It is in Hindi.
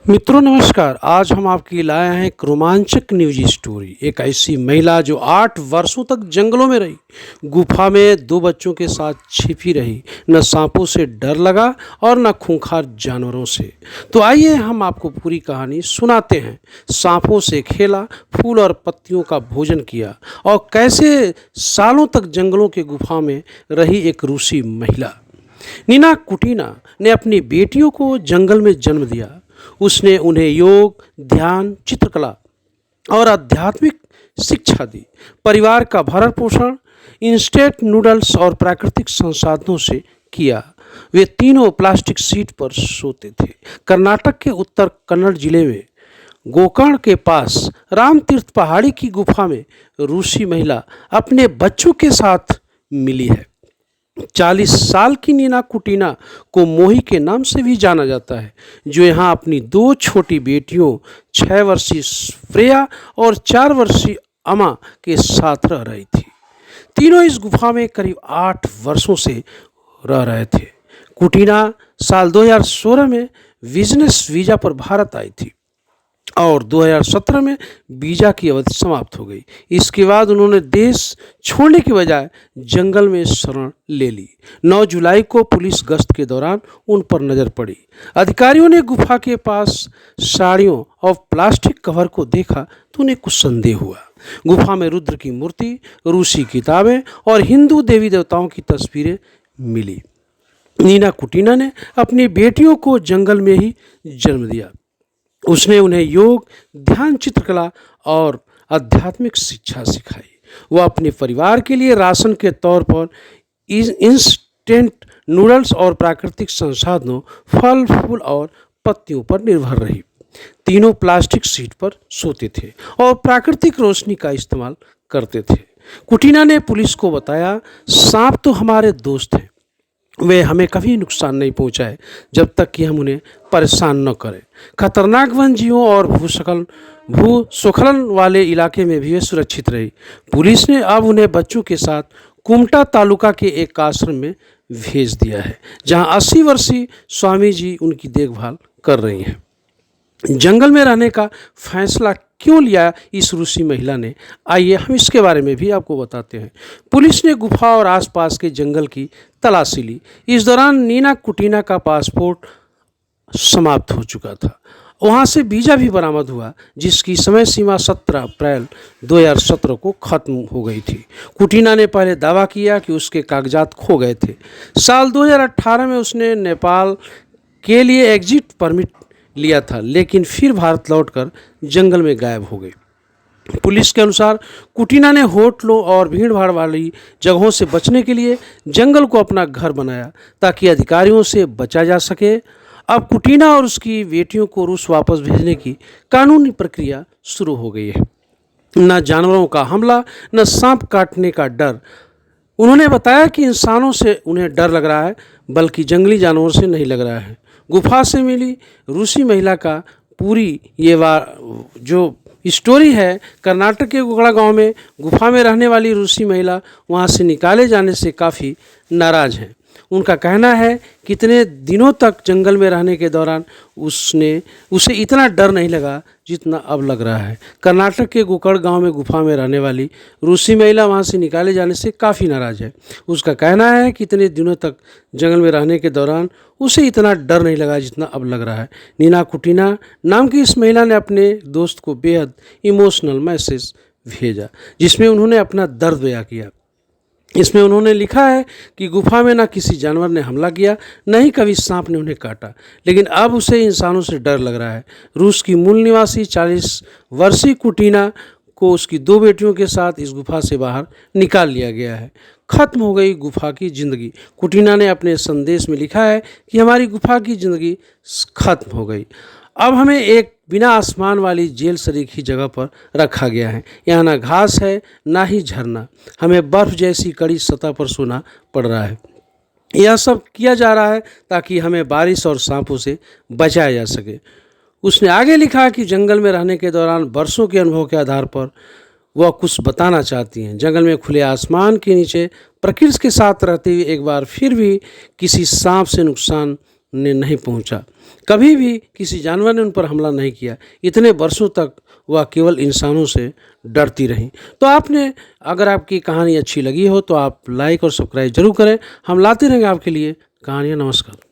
मित्रों नमस्कार। आज हम आपके लिए लाए हैं एक रोमांचक न्यूज स्टोरी। एक ऐसी महिला जो 8 वर्षों तक जंगलों में रही, गुफा में 2 बच्चों के साथ छिपी रही, न सांपों से डर लगा और न खूंखार जानवरों से। तो आइए हम आपको पूरी कहानी सुनाते हैं। सांपों से खेला, फूल और पत्तियों का भोजन किया और कैसे सालों तक जंगलों के गुफा में रही एक रूसी महिला। नीना कुटीना ने अपनी बेटियों को जंगल में जन्म दिया। उसने उन्हें योग, ध्यान, चित्रकला और आध्यात्मिक शिक्षा दी। परिवार का भरण पोषण इंस्टेंट नूडल्स और प्राकृतिक संसाधनों से किया। वे तीनों प्लास्टिक सीट पर सोते थे। कर्नाटक के उत्तर कन्नड़ जिले में गोकर्ण के पास रामतीर्थ पहाड़ी की गुफा में रूसी महिला अपने बच्चों के साथ मिली है। 40 साल की नीना कुटीना को मोही के नाम से भी जाना जाता है, जो यहाँ अपनी 2 छोटी बेटियों 6 वर्षीय फ्रेया और 4 वर्षीय अमा के साथ रह रही थी। तीनों इस गुफा में करीब 8 वर्षों से रह रहे थे। कुटीना साल 2016 में बिजनेस वीजा पर भारत आई थी और 2017 में वीजा की अवधि समाप्त हो गई। इसके बाद उन्होंने देश छोड़ने की बजाय जंगल में शरण ले ली। 9 जुलाई को पुलिस गश्त के दौरान उन पर नजर पड़ी। अधिकारियों ने गुफा के पास साड़ियों और प्लास्टिक कवर को देखा तो उन्हें कुछ संदेह हुआ। गुफा में रुद्र की मूर्ति, रूसी किताबें और हिंदू देवी देवताओं की तस्वीरें मिली। नीना कुटीना ने अपनी बेटियों को जंगल में ही जन्म दिया। उसने उन्हें योग, ध्यान, चित्रकला और आध्यात्मिक शिक्षा सिखाई। वह अपने परिवार के लिए राशन के तौर पर इंस्टेंट नूडल्स और प्राकृतिक संसाधनों, फल फूल और पत्तियों पर निर्भर रही। तीनों प्लास्टिक सीट पर सोते थे और प्राकृतिक रोशनी का इस्तेमाल करते थे। कुटीना ने पुलिस को बताया, सांप तो हमारे दोस्त हैं, वे हमें कभी नुकसान नहीं पहुंचाए जब तक कि हम उन्हें परेशान न करें। खतरनाक वन्यजीवों और भूस्खलन वाले इलाके में भी वे सुरक्षित रही। पुलिस ने अब उन्हें बच्चों के साथ कुमटा तालुका के एक आश्रम में भेज दिया है, जहां 80 वर्षीय स्वामी जी उनकी देखभाल कर रही हैं। जंगल में रहने का फैसला क्यों लिया इस रूसी महिला ने, आइए हम इसके बारे में भी आपको बताते हैं। पुलिस ने गुफा और आसपास के जंगल की तलाशी ली। इस दौरान नीना कुटीना का पासपोर्ट समाप्त हो चुका था। वहां से वीजा भी बरामद हुआ, जिसकी समय सीमा 17 अप्रैल 2017 को खत्म हो गई थी। कुटीना ने पहले दावा किया कि उसके कागजात खो गए थे। साल 2018 में उसने नेपाल के लिए एग्जिट परमिट लिया था, लेकिन फिर भारत लौटकर जंगल में गायब हो गई। पुलिस के अनुसार कुटीना ने होटलों और भीड़भाड़ वाली जगहों से बचने के लिए जंगल को अपना घर बनाया, ताकि अधिकारियों से बचा जा सके। अब कुटीना और उसकी बेटियों को रूस वापस भेजने की कानूनी प्रक्रिया शुरू हो गई है। न जानवरों का हमला, न सांप काटने का डर। उन्होंने बताया कि इंसानों से उन्हें डर लग रहा है, बल्कि जंगली जानवरों से नहीं लग रहा है। गुफा से मिली रूसी महिला का पूरी ये जो स्टोरी है, कर्नाटक के गोकड़ा गांव में गुफा में रहने वाली रूसी महिला वहां से निकाले जाने से काफ़ी नाराज़ हैं। उनका कहना है कि इतने दिनों तक जंगल में रहने के दौरान उसे इतना डर नहीं लगा जितना अब लग रहा है। कर्नाटक के गोकर्ण गांव में गुफा में रहने वाली रूसी महिला वहां से निकाले जाने से काफ़ी नाराज़ है। उसका कहना है कि इतने दिनों तक जंगल में रहने के दौरान उसे इतना डर नहीं लगा जितना अब लग रहा है। नीना कुटीना नाम की इस महिला ने अपने दोस्त को बेहद इमोशनल मैसेज भेजा, जिसमें उन्होंने अपना दर्द बयां किया। इसमें उन्होंने लिखा है कि गुफा में ना किसी जानवर ने हमला किया, न ही कभी सांप ने उन्हें काटा, लेकिन अब उसे इंसानों से डर लग रहा है। रूस की मूल निवासी 40 वर्षीय कुटीना को उसकी 2 बेटियों के साथ इस गुफा से बाहर निकाल लिया गया है। खत्म हो गई गुफा की ज़िंदगी। कुटीना ने अपने संदेश में लिखा है कि हमारी गुफा की ज़िंदगी खत्म हो गई। अब हमें एक बिना आसमान वाली जेल सरीखी जगह पर रखा गया है। यहाँ ना घास है, ना ही झरना। हमें बर्फ़ जैसी कड़ी सतह पर सोना पड़ रहा है। यह सब किया जा रहा है ताकि हमें बारिश और सांपों से बचाया जा सके। उसने आगे लिखा कि जंगल में रहने के दौरान वर्षों के अनुभव के आधार पर वह कुछ बताना चाहती हैं। जंगल में खुले आसमान के नीचे प्रकृति के साथ रहते हुए एक बार फिर भी किसी सांप से नुकसान ने नहीं पहुंचा। कभी भी किसी जानवर ने उन पर हमला नहीं किया। इतने वर्षों तक वह केवल इंसानों से डरती रहीं। तो आपने, अगर आपकी कहानी अच्छी लगी हो तो आप लाइक और सब्सक्राइब जरूर करें। हम लाते रहेंगे आपके लिए कहानियाँ। नमस्कार।